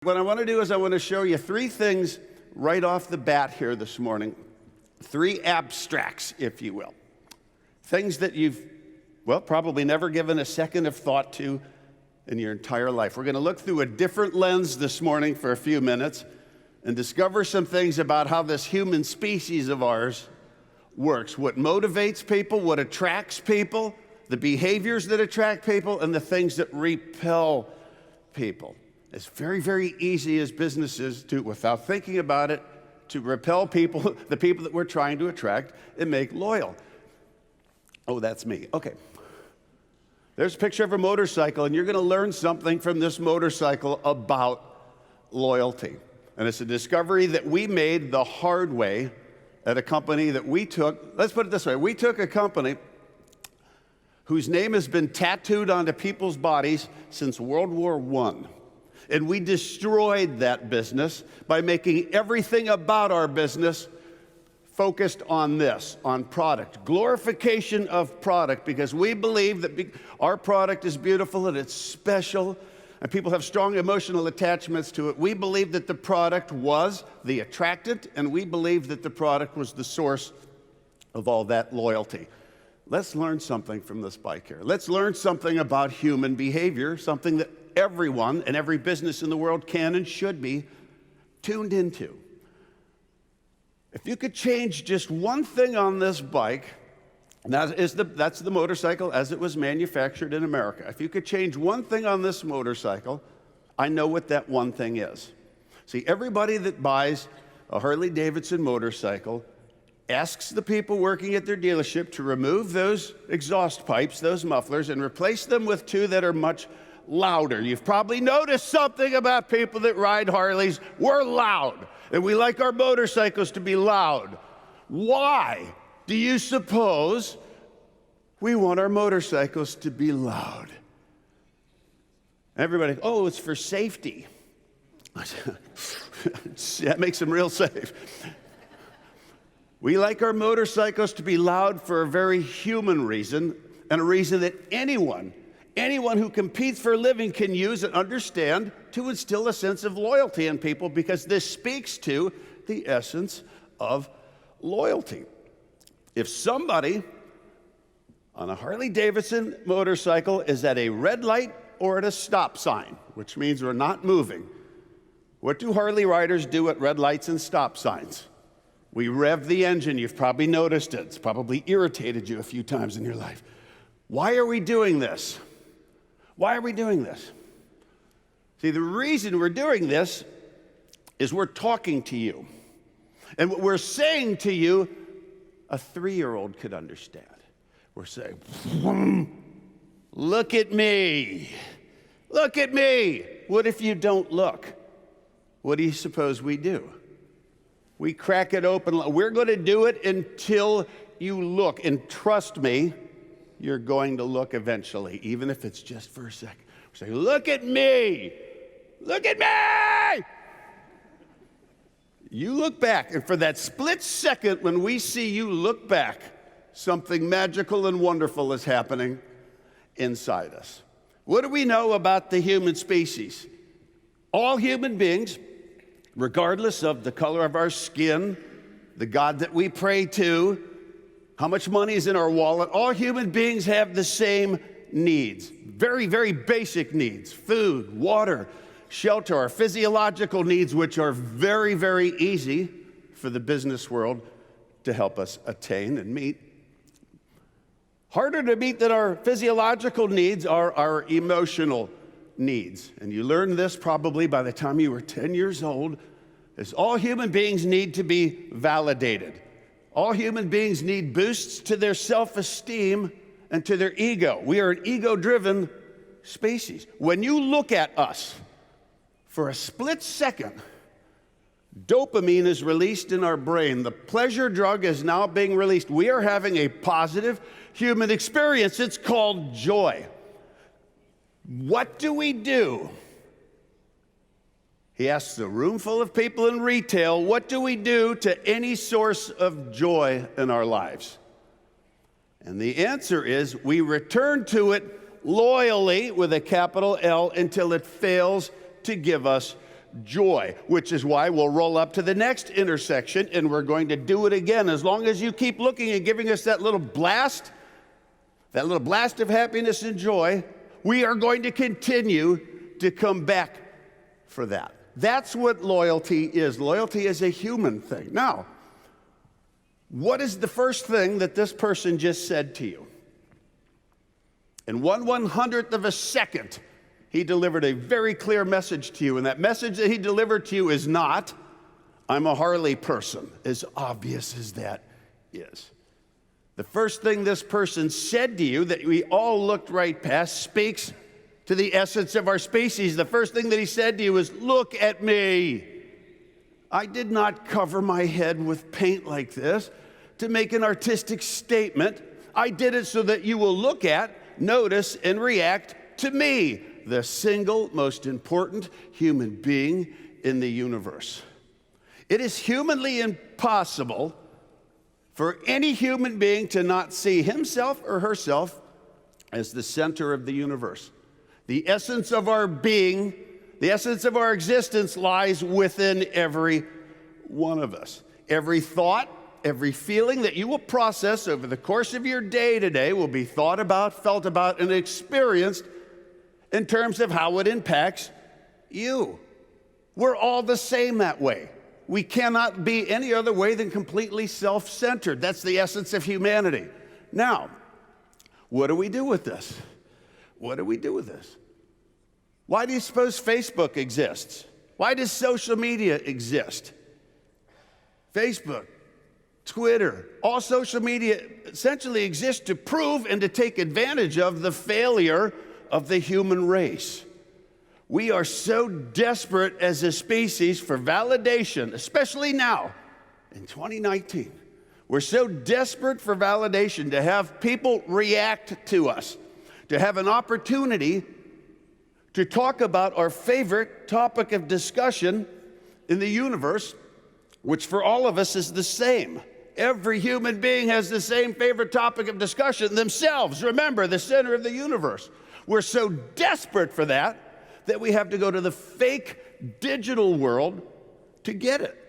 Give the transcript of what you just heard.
what I want to do is I want to show you three things right off the bat here this morning. Three abstracts, if you will. Things that you've, well, probably never given a second of thought to in your entire life. We're going to look through a different lens this morning for a few minutes and discover some things about how this human species of ours works, what motivates people, what attracts people, the behaviors that attract people, and the things that repel people. It's very, very easy as businesses to, without thinking about it, to repel people, the people that we're trying to attract and make loyal. Oh, that's me. Okay. There's a picture of a motorcycle, and you're going to learn something from this motorcycle about loyalty. And it's a discovery that we made the hard way at a company that we took. Let's put it this way. We took a company whose name has been tattooed onto people's bodies since World War I. And we destroyed that business by making everything about our business focused on this, on product, glorification of product, because we believe that our product is beautiful and it's special, and people have strong emotional attachments to it. We believe that the product was the attractant, and we believe that the product was the source of all that loyalty. Let's learn something from this bike here. Let's learn something about human behavior, something that everyone and every business in the world can and should be tuned into. If you could change just one thing on this bike, and that's the motorcycle as it was manufactured in America. If you could change one thing on this motorcycle, I know what that one thing is. See, everybody that buys a Harley-Davidson motorcycle asks the people working at their dealership to remove those exhaust pipes, those mufflers, and replace them with two that are much louder. You've probably noticed something about people that ride Harleys. We're loud, and we like our motorcycles to be loud. Why do you suppose we want our motorcycles to be loud? Everybody, oh, it's for safety. That makes them real safe. We like our motorcycles to be loud for a very human reason, and a reason that anyone who competes for a living can use and understand to instill a sense of loyalty in people, because this speaks to the essence of loyalty. If somebody on a Harley-Davidson motorcycle is at a red light or at a stop sign, which means we're not moving, what do Harley riders do at red lights and stop signs? We rev the engine. You've probably noticed it. It's probably irritated you a few times in your life. Why are we doing this? Why are we doing this? See, the reason we're doing this is we're talking to you. And what we're saying to you, a 3-year-old could understand. We're saying, look at me. Look at me. What if you don't look? What do you suppose we do? We crack it open. We're going to do it until you look. And trust me, you're going to look eventually, even if it's just for a second. We say, look at me. Look at me. You look back, and for that split second when we see you look back, something magical and wonderful is happening inside us. What do we know about the human species? All human beings, regardless of the color of our skin, the God that we pray to, how much money is in our wallet, all human beings have the same needs. Very, very basic needs. Food, water, shelter, our physiological needs, which are very, very easy for the business world to help us attain and meet. Harder to meet than our physiological needs are our emotional needs. And you learned this probably by the time you were 10 years old, is all human beings need to be validated. All human beings need boosts to their self-esteem and to their ego. We are an ego-driven species. When you look at us, for a split second, dopamine is released in our brain. The pleasure drug is now being released. We are having a positive human experience. It's called joy. What do we do? He asks a room full of people in retail, what do we do to any source of joy in our lives? And the answer is we return to it loyally with a capital L until it fails to give us joy, which is why we'll roll up to the next intersection and we're going to do it again. As long as you keep looking and giving us that little blast of happiness and joy, we are going to continue to come back for that. That's what loyalty is. Loyalty is a human thing. Now, what is the first thing that this person just said to you? In 1/100th of a second, he delivered a very clear message to you, and that message that he delivered to you is not, I'm a Harley person, as obvious as that is. The first thing this person said to you that we all looked right past speaks to the essence of our species. The first thing that he said to you is, look at me. I did not cover my head with paint like this to make an artistic statement. I did it so that you will look at, notice, and react to me, the single most important human being in the universe. It is humanly impossible for any human being to not see himself or herself as the center of the universe. The essence of our being, the essence of our existence lies within every one of us. Every thought, every feeling that you will process over the course of your day today will be thought about, felt about, and experienced in terms of how it impacts you. We're all the same that way. We cannot be any other way than completely self-centered. That's the essence of humanity. Now, what do we do with this? What do we do with this? Why do you suppose Facebook exists? Why does social media exist? Facebook, Twitter, all social media essentially exist to prove and to take advantage of the failure of the human race. We are so desperate as a species for validation, especially now in 2019. We're so desperate for validation to have people react to us, to have an opportunity to talk about our favorite topic of discussion in the universe, which for all of us is the same. Every human being has the same favorite topic of discussion themselves. Remember, the center of the universe. We're so desperate for that we have to go to the fake digital world to get it.